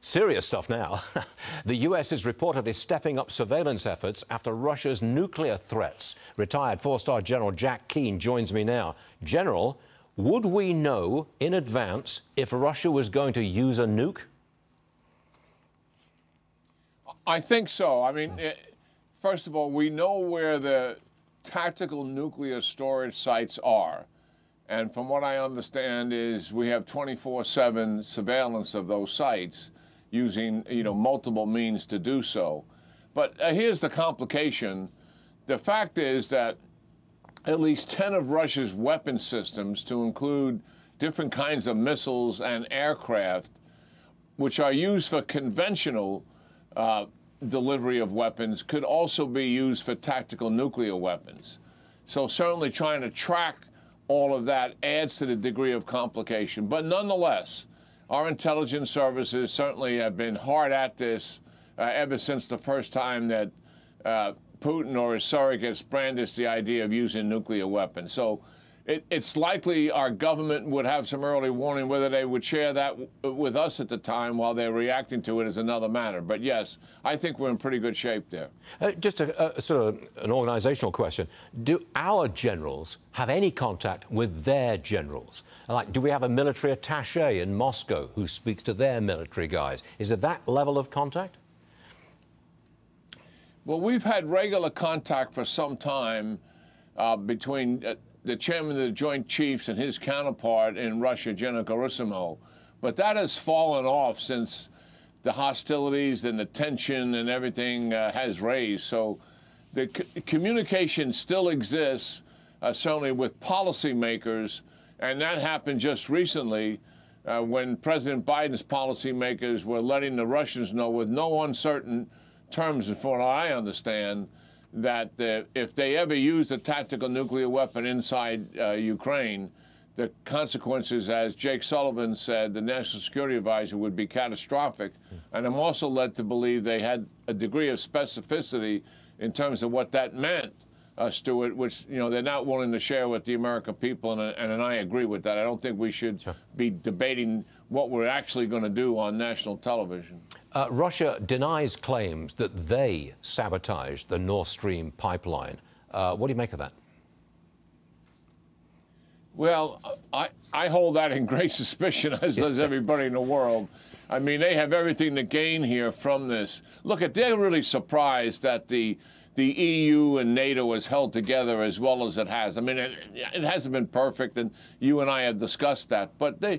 Serious stuff now. The US is reportedly stepping up surveillance efforts after Russia's nuclear threats. Retired four-star General Jack Keane joins me now. General, would we know in advance if Russia was going to use a nuke? I think so. I mean, first of all, we know where the tactical nuclear storage sites are. And from what I understand is we have 24/7 surveillance of those sites using, multiple means to do so. But here's the complication. The fact is that at least 10 of Russia's weapon systems, to include different kinds of missiles and aircraft, which are used for conventional delivery of weapons, could also be used for tactical nuclear weapons. So certainly trying to track all of that adds to the degree of complication. But nonetheless, our intelligence services certainly have been hard at this ever since the first time that Putin or his surrogates brandished the idea of using nuclear weapons. So it's likely our government would have some early warning. Whether they would share that with us at the time while they're reacting to it is another matter. But yes, I think we're in pretty good shape there. Just a sort of an organizational question. Do our generals have any contact with their generals? Like, do we have a military attaché in Moscow who speaks to their military guys? Is it that level of contact? Well, we've had regular contact for some time between the chairman of the Joint Chiefs and his counterpart in Russia, General Gerasimov. But that has fallen off since the hostilities and the tension and everything has raised. So the communication still exists, certainly with policymakers, and that happened just recently when President Biden's policymakers were letting the Russians know with no uncertain terms, and from what I understand, that if they ever used a tactical nuclear weapon inside Ukraine, the consequences, as Jake Sullivan said, the National Security Advisor, would be catastrophic. And I'm also led to believe they had a degree of specificity in terms of what that meant, Stuart, which they're not willing to share with the American people, and I agree with that. I don't think we should be debating what we're actually going to do on national television. Russia denies claims that they sabotaged the Nord Stream pipeline. What do you make of that? Well, I hold that in great suspicion, as does everybody in the world. I mean, they have everything to gain here from this. Look, they're really surprised that the EU and NATO has held together as well as it has. I mean, it hasn't been perfect, and you and I have discussed that. But they,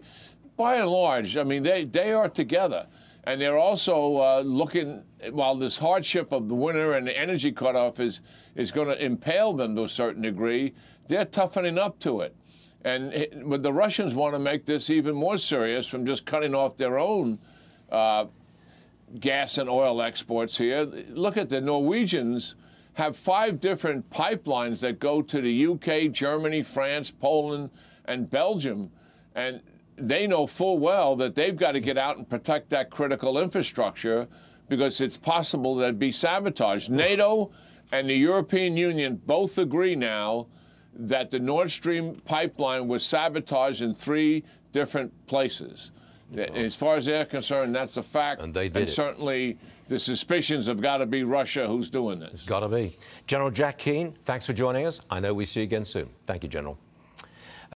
by and large, I mean, they are together. And they're also looking, while this hardship of the winter and the energy cutoff is going to impale them to a certain degree, they're toughening up to it. But the Russians want to make this even more serious from just cutting off their own gas and oil exports here. Look at the Norwegians have 5 different pipelines that go to the UK, Germany, France, Poland, and Belgium. And they know full well that they've got to get out and protect that critical infrastructure because it's possible that it'd be sabotaged. NATO and the European Union both agree now that the Nord Stream pipeline was sabotaged in 3 different places. As far as they're concerned, that's a fact. And they did it. Certainly the suspicions have got to be Russia who's doing this. It's got to be. General Jack Keane, thanks for joining us. I know we see you again soon. Thank you, General.